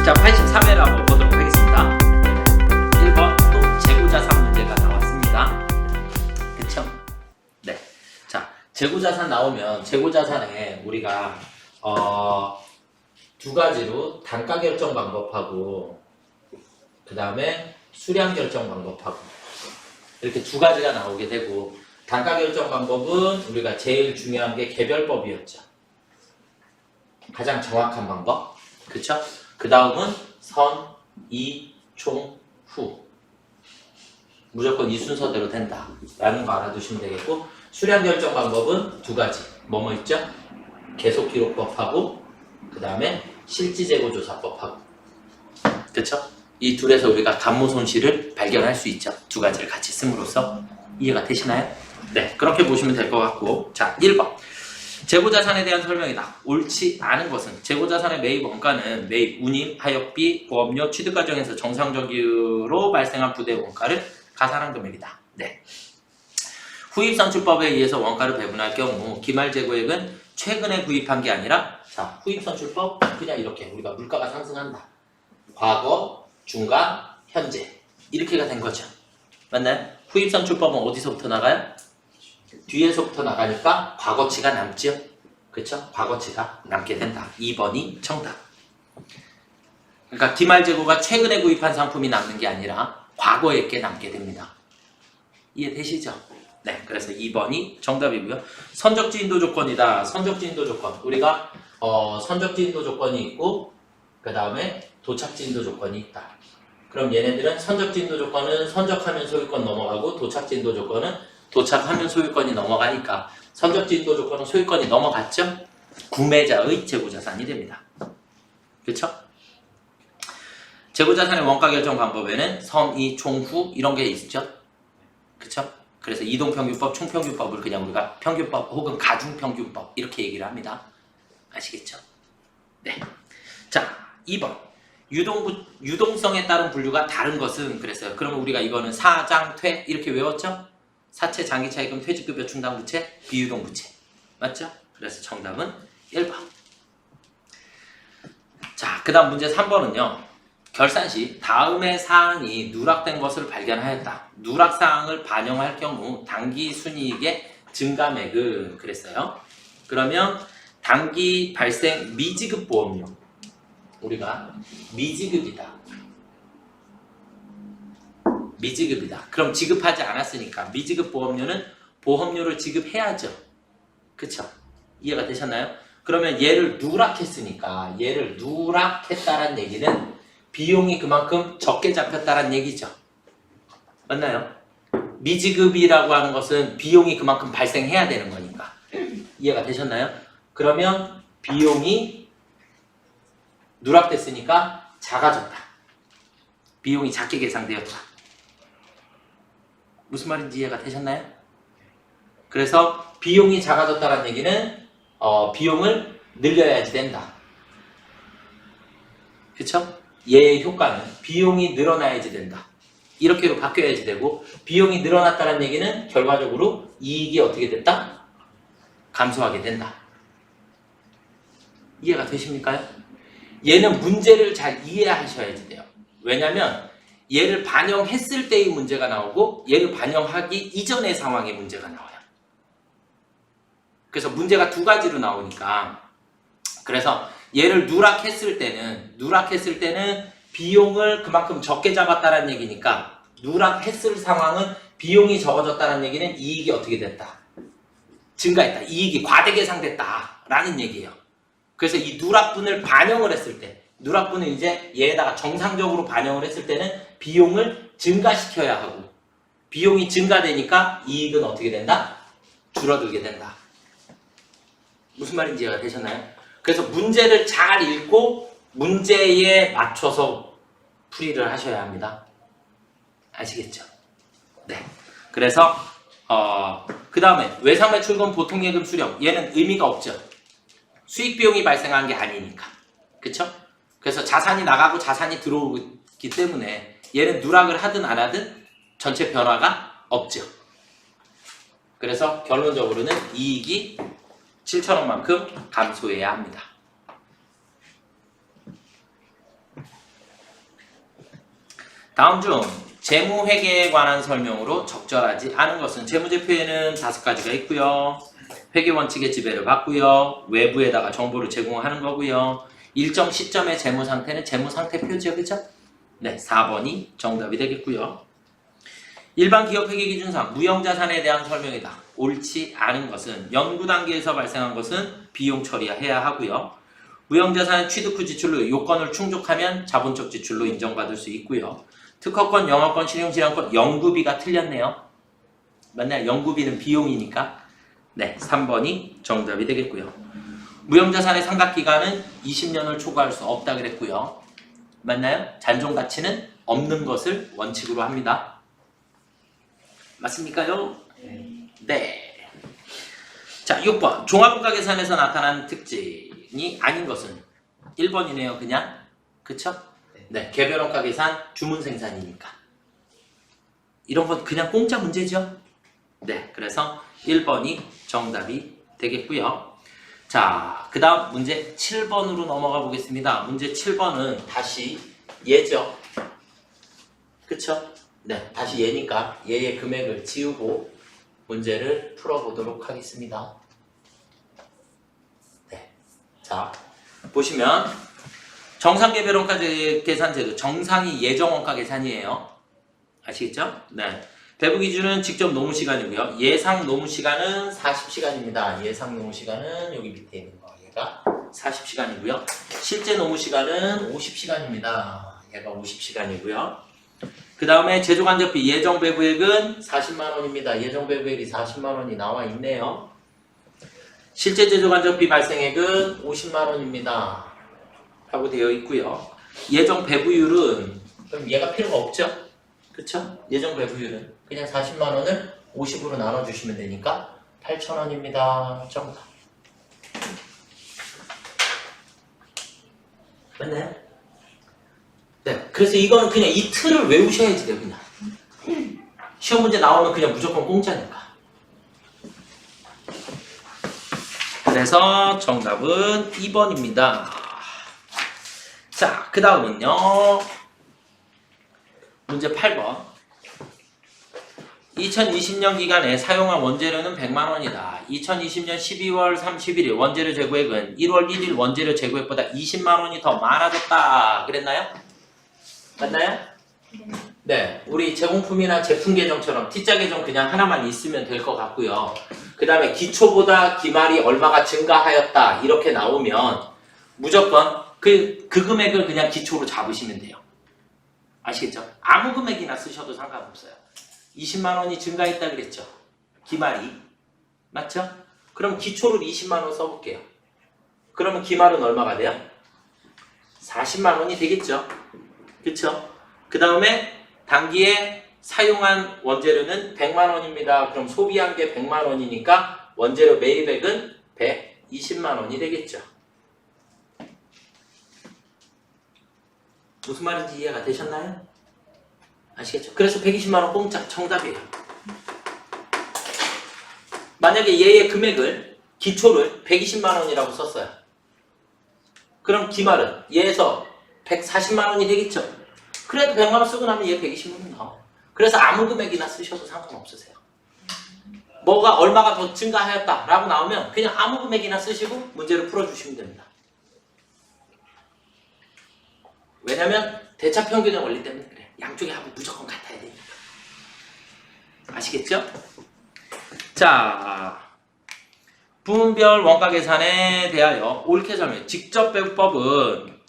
자, 83회를 한번 보도록 하겠습니다. 1번 또 재고자산 문제가 나왔습니다. 그쵸? 네. 자, 재고자산 나오면 재고자산에 우리가 두 가지로 단가 결정 방법하고 그 다음에 수량 결정 방법하고 이렇게 두 가지가 나오게 되고, 단가 결정 방법은 우리가 제일 중요한 게 개별법이었죠. 가장 정확한 방법. 그쵸? 그 다음은 선, 이, 총, 후. 무조건 이 순서대로 된다 라는 거 알아두시면 되겠고, 수량 결정 방법은 두 가지. 뭐뭐 있죠? 계속기록법하고 그 다음에 실지재고조사법하고. 그쵸? 이 둘에서 우리가 감모 손실을 발견할 수 있죠. 두 가지를 같이 씀으로써. 이해가 되시나요? 네, 그렇게 보시면 될 것 같고. 자, 1번 재고자산에 대한 설명이다. 옳지 않은 것은 재고자산의 매입 원가는 매입, 운임, 하역비, 보험료, 취득 과정에서 정상적으로 발생한 부대 원가를 가산한 금액이다. 네. 후입선출법에 의해서 원가를 배분할 경우 기말 재고액은 최근에 구입한 게 아니라, 자, 후입선출법 그냥 이렇게 우리가 물가가 상승한다. 과거, 중간, 현재 이렇게가 된 거죠. 맞나요? 후입선출법은 어디서부터 나가요? 뒤에서부터 나가니까 과거치가 남죠. 그쵸? 과거치가 남게 된다. 2번이 정답. 그러니까 기말 재고가 최근에 구입한 상품이 남는 게 아니라 과거에 게 남게 됩니다. 이해되시죠? 네, 그래서 2번이 정답이고요. 선적지 인도 조건이다. 선적지 인도 조건. 우리가 선적지 인도 조건이 있고 그 다음에 도착지 인도 조건이 있다. 그럼 얘네들은 선적지 인도 조건은 선적하면 소유권 넘어가고, 도착지 인도 조건은 도착하면 소유권이 넘어가니까 선적지 인도 조건은 소유권이 넘어갔죠? 구매자의 재고자산이 됩니다. 그쵸? 재고자산의 원가 결정 방법에는 선, 이, 총, 후 이런 게 있죠? 그쵸? 그래서 이동평균법, 총평균법을 그냥 우리가 평균법 혹은 가중평균법 이렇게 얘기를 합니다. 아시겠죠? 네. 자, 2번. 유동성에 따른 분류가 다른 것은 그랬어요. 그러면 우리가 이거는 사장, 퇴 이렇게 외웠죠? 사채, 장기차익금, 퇴직급여, 충당부채, 비유동부채. 맞죠? 그래서 정답은 1번. 자, 그 다음 문제 3번은요. 결산 시 다음의 사항이 누락된 것을 발견하였다. 누락사항을 반영할 경우 당기 순이익의 증감액은 그랬어요. 그러면 당기 발생 미지급 보험료. 우리가 미지급이다. 미지급이다. 그럼 지급하지 않았으니까 미지급 보험료는 보험료를 지급해야죠. 그쵸? 이해가 되셨나요? 그러면 얘를 누락했으니까, 얘를 누락했다는 얘기는 비용이 그만큼 적게 잡혔다는 얘기죠. 맞나요? 미지급이라고 하는 것은 비용이 그만큼 발생해야 되는 거니까. 이해가 되셨나요? 그러면 비용이 누락됐으니까 작아졌다. 비용이 작게 계산되었다. 무슨 말인지 이해가 되셨나요? 그래서 비용이 작아졌다는 얘기는 비용을 늘려야지 된다. 그쵸? 얘의 효과는 비용이 늘어나야지 된다. 이렇게로 바뀌어야지 되고, 비용이 늘어났다는 얘기는 결과적으로 이익이 어떻게 됐다? 감소하게 된다. 이해가 되십니까? 얘는 문제를 잘 이해하셔야지 돼요. 왜냐면 얘를 반영했을 때의 문제가 나오고 얘를 반영하기 이전의 상황의 문제가 나와요. 그래서 문제가 두 가지로 나오니까, 그래서 얘를 누락했을 때는 비용을 그만큼 적게 잡았다는 얘기니까, 누락했을 상황은 비용이 적어졌다는 얘기는 이익이 어떻게 됐다? 증가했다. 이익이 과대 계상됐다 라는 얘기예요. 그래서 이 누락분을 반영을 했을 때, 누락분을 이제 얘에다가 정상적으로 반영을 했을 때는 비용을 증가시켜야 하고, 비용이 증가되니까 이익은 어떻게 된다? 줄어들게 된다. 무슨 말인지 이해가 되셨나요? 그래서 문제를 잘 읽고 문제에 맞춰서 풀이를 하셔야 합니다. 아시겠죠? 네. 그래서 그 다음에 외상매출금 보통예금 수령, 얘는 의미가 없죠. 수익 비용이 발생한 게 아니니까. 그쵸? 그래서 자산이 나가고 자산이 들어오기 때문에 얘는 누락을 하든 안 하든 전체 변화가 없죠. 그래서 결론적으로는 이익이 7,000원만큼 감소해야 합니다. 다음 중 재무회계에 관한 설명으로 적절하지 않은 것은 재무제표에는 5가지가 있고요. 회계원칙의 지배를 받고요. 외부에다가 정보를 제공하는 거고요. 일정 시점의 재무상태는 재무상태 표지요. 그죠? 네, 4번이 정답이 되겠고요. 일반 기업회계기준상 무형자산에 대한 설명이다. 옳지 않은 것은 연구 단계에서 발생한 것은 비용 처리해야 하고요. 무형자산 취득 후 지출로 요건을 충족하면 자본적 지출로 인정받을 수 있고요. 특허권, 영업권, 실용질환권, 연구비가 틀렸네요. 맞나요? 연구비는 비용이니까. 네, 3번이 정답이 되겠고요. 무형자산의 상각기간은 20년을 초과할 수 없다 그랬고요. 맞나요? 잔존가치는 없는 것을 원칙으로 합니다. 맞습니까요? 네. 자, 6번. 종합원가계산에서 나타난 특징이 아닌 것은 1번이네요. 그냥. 그쵸? 네. 개별원가계산 주문생산이니까. 이런 건 그냥 공짜 문제죠? 네. 그래서 1번이 정답이 되겠고요. 자, 그 다음 문제 7번으로 넘어가 보겠습니다. 문제 7번은 다시 예죠. 그쵸? 네, 다시 예니까 예의 금액을 지우고 문제를 풀어보도록 하겠습니다. 네, 자 보시면 정상개별원가 계산제도 정상이 예정원가 계산이에요. 아시겠죠? 네. 배부 기준은 직접 노무 시간이고요. 예상 노무 시간은 40시간입니다. 예상 노무 시간은 여기 밑에 있는 거 얘가 40시간이고요. 실제 노무 시간은 50시간입니다. 얘가 50시간이고요. 그 다음에 제조간접비 예정 배부액은 40만원입니다. 예정 배부액이 40만원이 나와 있네요. 실제 제조간접비 발생액은 50만원입니다. 라고 되어 있고요. 예정 배부율은 그럼 얘가 필요가 없죠? 그쵸? 예정 배부율은 그냥 40만원을 50으로 나눠주시면 되니까 8,000원입니다. 정답. 맞나요? 네. 그래서 이거는 그냥 이 틀을 외우셔야지 돼요. 그냥. 시험 문제 나오면 그냥 무조건 공짜니까. 그래서 정답은 2번입니다. 자, 그 다음은요. 문제 8번. 2020년 기간에 사용한 원재료는 100만원이다. 2020년 12월 31일 원재료 재고액은 1월 1일 원재료 재고액보다 20만원이 더 많아졌다. 그랬나요? 맞나요? 네. 우리 제공품이나 제품 계정처럼 T자 계정 그냥 하나만 있으면 될 것 같고요. 그 다음에 기초보다 기말이 얼마가 증가하였다. 이렇게 나오면 무조건 그 금액을 그냥 기초로 잡으시면 돼요. 아시겠죠? 아무 금액이나 쓰셔도 상관없어요. 20만원이 증가했다 그랬죠? 기말이. 맞죠? 그럼 기초를 20만원 써볼게요. 그러면 기말은 얼마가 돼요? 40만원이 되겠죠? 그쵸? 그 다음에 단기에 사용한 원재료는 100만원입니다. 그럼 소비한 게 100만원이니까 원재료 매입액은 120만원이 되겠죠? 무슨 말인지 이해가 되셨나요? 아시겠죠? 그래서 120만원 공짜 정답이에요. 만약에 얘의 금액을 기초를 120만원이라고 썼어요. 그럼 기말은 얘에서 140만원이 되겠죠? 그래도 100만원 쓰고 나면 얘 120만원 나와. 그래서 아무 금액이나 쓰셔도 상관없으세요. 뭐가 얼마가 더 증가하였다 라고 나오면 그냥 아무 금액이나 쓰시고 문제를 풀어주시면 됩니다. 왜냐면 대차평균의 원리 때문에 그래. 양쪽의 합이 무조건 같아야 되니까. 아시겠죠? 자, 부문별 원가 계산에 대하여 옳게 설명해. 직접 배부법은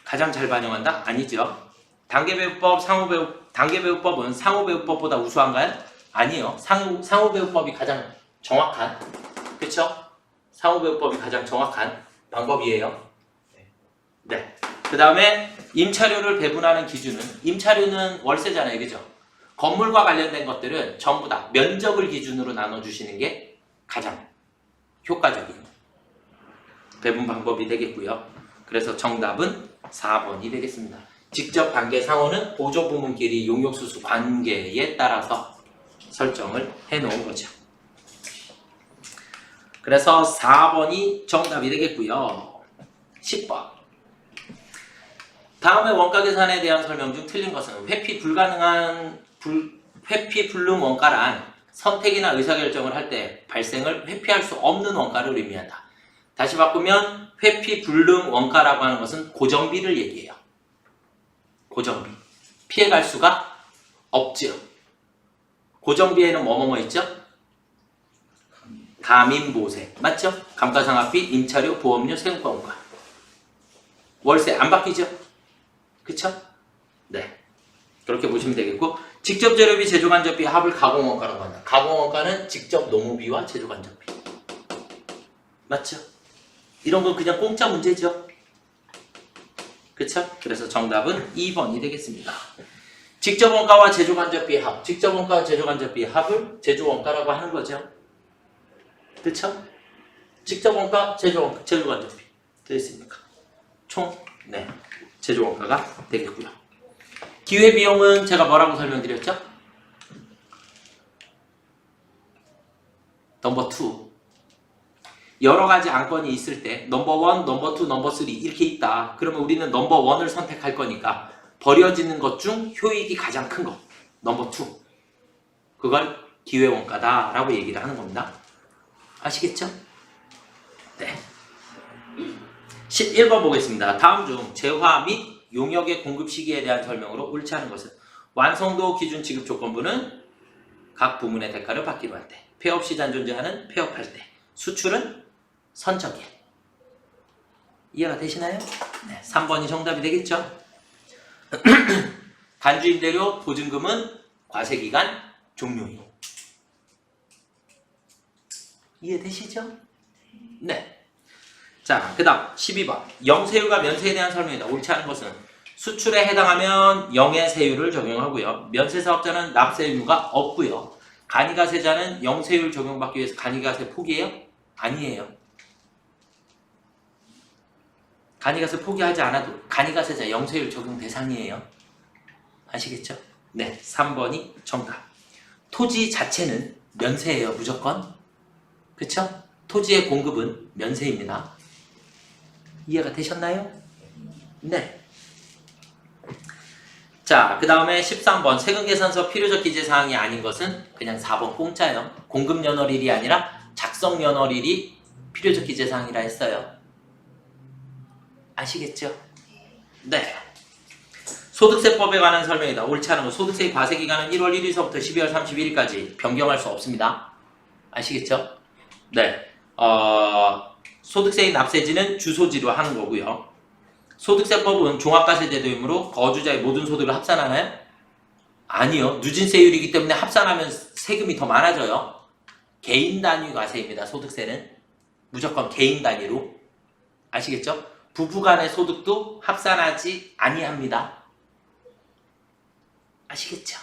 가장 잘 반영한다? 아니죠. 단계배부법은 상호배부법보다 우수한가요? 아니요. 상호배부법이 가장 정확한, 그쵸? 상호배부법이 가장 정확한 방법이에요. 네. 그 다음에 임차료를 배분하는 기준은, 임차료는 월세잖아요. 그죠? 건물과 관련된 것들은 전부 다 면적을 기준으로 나눠주시는 게 가장 효과적인 배분 방법이 되겠고요. 그래서 정답은 4번이 되겠습니다. 직접 관계 상호는 보조 부문끼리 용역수수 관계에 따라서 설정을 해놓은 거죠. 그래서 4번이 정답이 되겠고요. 10번. 다음에 원가 계산에 대한 설명 중 틀린 것은 회피 불능 원가란 선택이나 의사결정을 할 때 발생을 회피할 수 없는 원가를 의미한다. 다시 바꾸면 회피 불능 원가라고 하는 것은 고정비를 얘기해요. 고정비. 피해갈 수가 없죠. 고정비에는 뭐뭐뭐 있죠? 가민보세. 맞죠? 감가상각비, 임차료, 보험료, 세금과원가. 월세 안 바뀌죠? 그쵸? 네. 그렇게 보시면 되겠고, 직접 재료비, 제조간접비 합을 가공원가라고 한다. 가공원가는 직접 노무비와 제조간접비. 맞죠? 이런 건 그냥 공짜 문제죠? 그쵸? 그래서 정답은 2번이 되겠습니다. 직접 원가와 제조간접비 합. 직접 원가와 제조간접비 합을 제조원가라고 하는 거죠. 그쵸? 직접 원가, 제조간접비. 되겠습니까? 총, 네. 제조원가가 되겠고요. 기회비용은 제가 뭐라고 설명드렸죠? 넘버 2. 여러 가지 안건이 있을 때 넘버 1, 넘버 2, 넘버 3 이렇게 있다. 그러면 우리는 넘버 1을 선택할 거니까 버려지는 것 중 효익이 가장 큰 거. 넘버 2. 그걸 기회원가다 라고 얘기를 하는 겁니다. 아시겠죠? 네. 11번 보겠습니다. 다음 중 재화 및 용역의 공급 시기에 대한 설명으로 옳지 않은 것은 완성도 기준 지급 조건부는 각 부문의 대가를 받기로 할 때, 폐업 시장 존재하는 폐업할 때, 수출은 선적일. 이해가 되시나요? 네, 3번이 정답이 되겠죠? 간주임대료 보증금은 과세기간 종료일. 이해되시죠? 네. 자, 그 다음 12번. 영세율과 면세에 대한 설명이다. 옳지 않은 것은 수출에 해당하면 영의 세율을 적용하고요. 면세사업자는 납세 의무가 없고요. 간이가세자는 영세율 적용받기 위해서 간이가세 포기해요? 아니에요. 간이가세 포기하지 않아도 간이가세자 영세율 적용 대상이에요. 아시겠죠? 네, 3번이 정답. 토지 자체는 면세예요, 무조건. 그쵸? 토지의 공급은 면세입니다. 이해가 되셨나요? 네. 자, 그 다음에 13번 세금계산서 필요적 기재사항이 아닌 것은 그냥 4번 공짜예요. 공급연월일이 아니라 작성연월일이 필요적 기재사항이라 했어요. 아시겠죠? 네. 소득세법에 관한 설명이다. 옳지 않은 것. 소득세의 과세기간은 1월 1일서부터 12월 31일까지 변경할 수 없습니다. 아시겠죠? 네. 소득세의 납세지는 주소지로 하는 거고요. 소득세법은 종합과세제도이므로 거주자의 모든 소득을 합산하나요? 아니요. 누진세율이기 때문에 합산하면 세금이 더 많아져요. 개인 단위 과세입니다. 소득세는 무조건 개인 단위로. 아시겠죠? 부부간의 소득도 합산하지 아니합니다. 아시겠죠?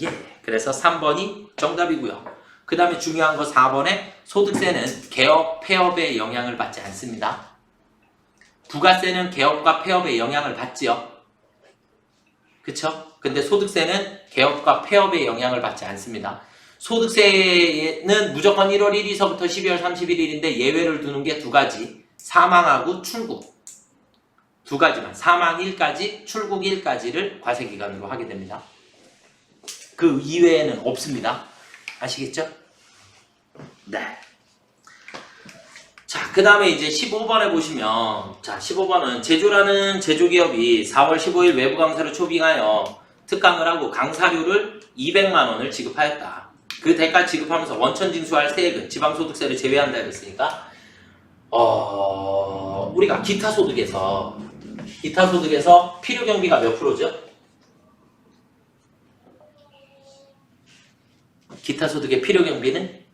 예. 그래서 3번이 정답이고요. 그 다음에 중요한 거 4번에 소득세는 개업, 폐업의 영향을 받지 않습니다. 부가세는 개업과 폐업의 영향을 받지요. 그쵸? 근데 소득세는 개업과 폐업의 영향을 받지 않습니다. 소득세는 무조건 1월 1일서부터 12월 31일인데 예외를 두는 게 두 가지. 사망하고 출국. 두 가지만. 사망일까지, 출국일까지를 과세기간으로 하게 됩니다. 그 이외에는 없습니다. 아시겠죠? 네. 자, 그 다음에 이제 15번에 보시면, 자, 15번은 제조라는 제조기업이 4월 15일 외부 강사를 초빙하여 특강을 하고 강사료를 200만원을 지급하였다. 그 대가 지급하면서 원천 징수할 세액은 지방소득세를 제외한다 그랬으니까, 우리가 기타 소득에서 필요경비가 몇 프로죠? 기타 소득의 필요경비는?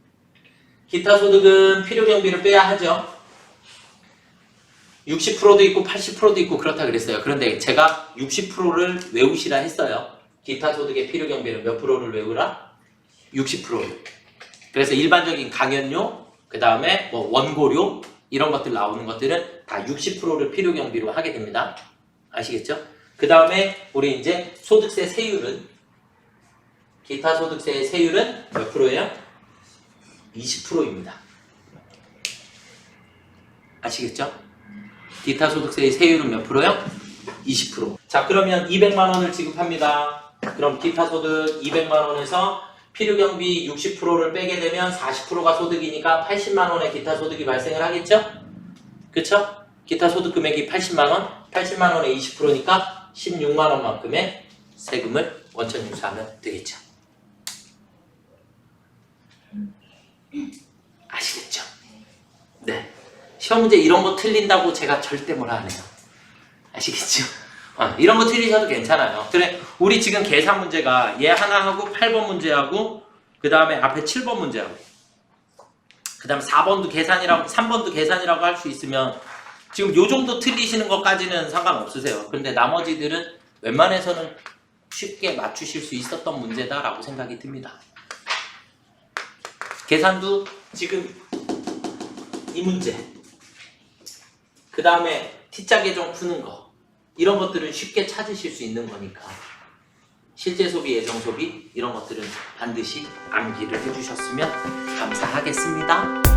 기타 소득은 필요경비를 빼야 하죠. 60%도 있고 80%도 있고 그렇다 그랬어요. 그런데 제가 60%를 외우시라 했어요. 기타 소득의 필요경비는 몇 프로를 외우라? 60%를. 그래서 일반적인 강연료, 그 다음에 뭐 원고료 이런 것들 나오는 것들은 다 60%를 필요경비로 하게 됩니다. 아시겠죠? 그 다음에 우리 이제 소득세 세율은 기타 소득세의 세율은 몇 프로예요? 20%입니다. 아시겠죠? 기타 소득세의 세율은 몇 프로요? 20%. 자, 그러면 200만 원을 지급합니다. 그럼 기타 소득 200만 원에서 필요경비 60%를 빼게 되면 40%가 소득이니까 80만 원의 기타 소득이 발생을 하겠죠? 그쵸? 기타 소득 금액이 80만 원, 80만 원의 20%니까 16만 원만큼의 세금을 원천 징수하면 되겠죠. 아시겠죠? 네. 시험 문제 이런 거 틀린다고 제가 절대 뭐라 안 해요. 아시겠죠? 이런 거 틀리셔도 괜찮아요. 그래, 우리 지금 계산 문제가 얘 하나 하고 8번 문제하고 그 다음에 앞에 7번 문제하고 그 다음에 4번도 계산이라고 3번도 계산이라고 할 수 있으면 지금 요 정도 틀리시는 것까지는 상관없으세요. 그런데 나머지들은 웬만해서는 쉽게 맞추실 수 있었던 문제다라고 생각이 듭니다. 계산도 지금 이 문제 그 다음에 T자 계정 푸는 거 이런 것들은 쉽게 찾으실 수 있는 거니까 실제 소비, 예정 소비 이런 것들은 반드시 암기를 해주셨으면 감사하겠습니다.